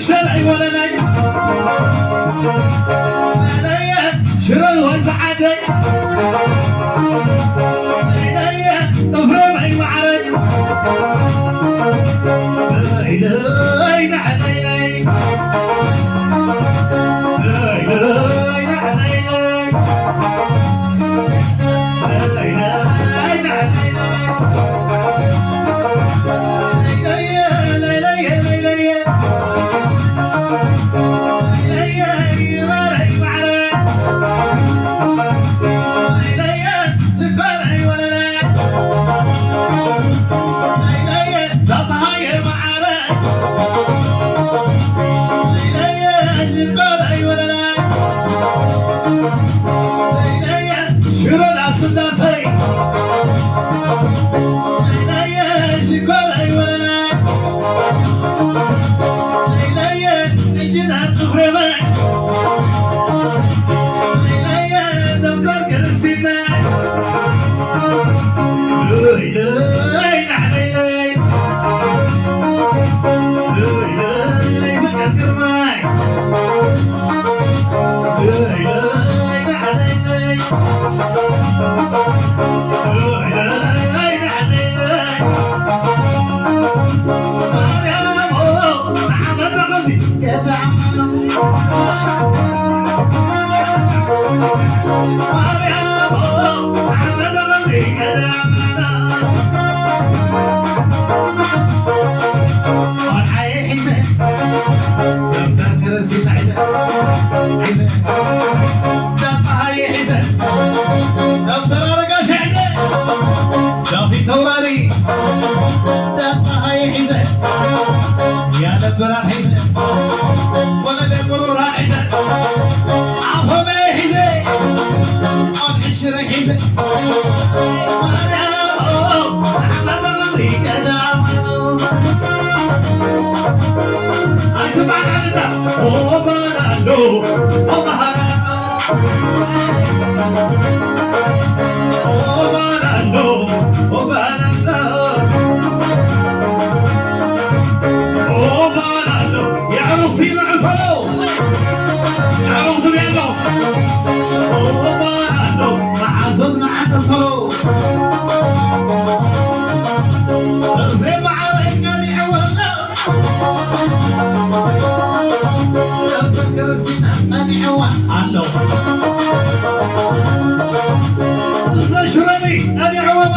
شرعي ولا لا شرعي وزعدي طفرمعي وعري لا إله شافي توراري دافعي حزن يا لبران حزن ولا لبرور حزن عفو بي حزن والحشر حزن مريم أحمد الرضي كدام أسمع عدد وبرانو وبهرانو وبرانو وبرانو يعرف في معفلو يعرف بيانو وبرانو مع صدنا عدفلو في معركة عوالو تذكر السنة أني عوالو زشرني أني عوالو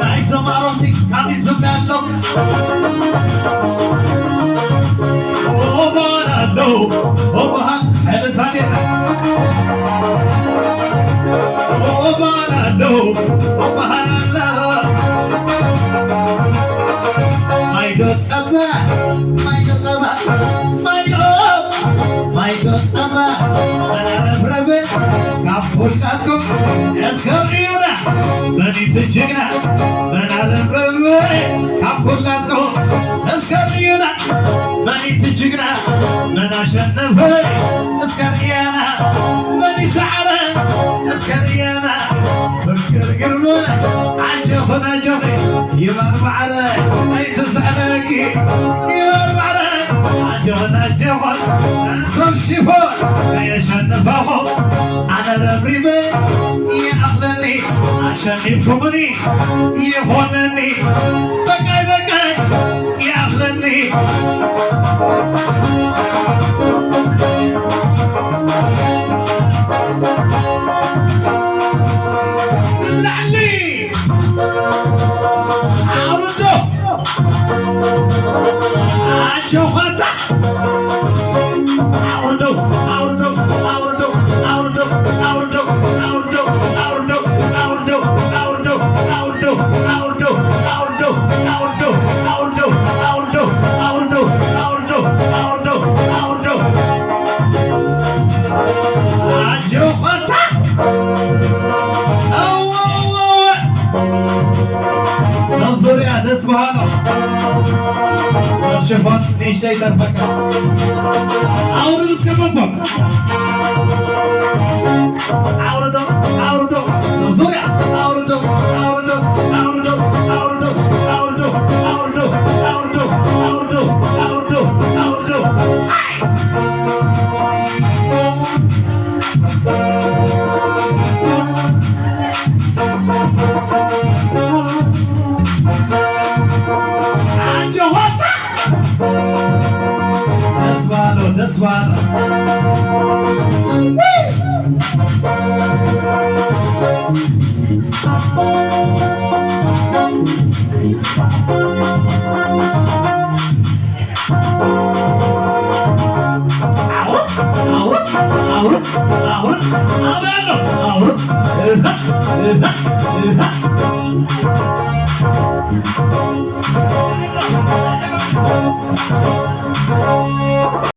عايز معرفتي كان يزبالو وبرانو وبهان حيلة ثانية وبرانو وبهان My God sama, my God sama, my God, my God sama. Mana berapa? Kampung katku, eskalnya, bani penjengna. Mana berapa? Kampung katku, eskalnya, bani penjengna. Mana shenna, eskalnya, bani sahara, eskalnya. Fikir germa, عجبنا عجبني يمر معنا أي تسعلك يمر معنا عجب ጀናጀባ ዘምሽፋን የሸነፈው አነረብሪበ የአፍለኔ አሸኒፉምኒ የሆነኒ በቃይ በቃይ የአፍለኔ ላሊ አውርዶ አቸውኸታ አውርዶ አውርዶ አውርዶ አውርዶ አውርዶ አውርዶ አውርዶ አውርዶ አውርዶ አውርዶ አውርዶ አውርዶ አውርዶ አውርዶ አውርዶ አውርዶ አውርዶ አውርዶ አውርዶ አቸውኸታ ሰብ ዙሪያ ደስ በሃለው ሰብ ሽፎን ንእሽተይ ተርፈካ አውርድ እስከመንፈቅ አውርዶ አውርዶ ሰብ ዙሪያ አውርዶ አውርዶ አውርዶ አውርዶ አውርዶ አውርዶ አውርዶ አውርዶ አውርዶ አውርዶ ደስ ባለው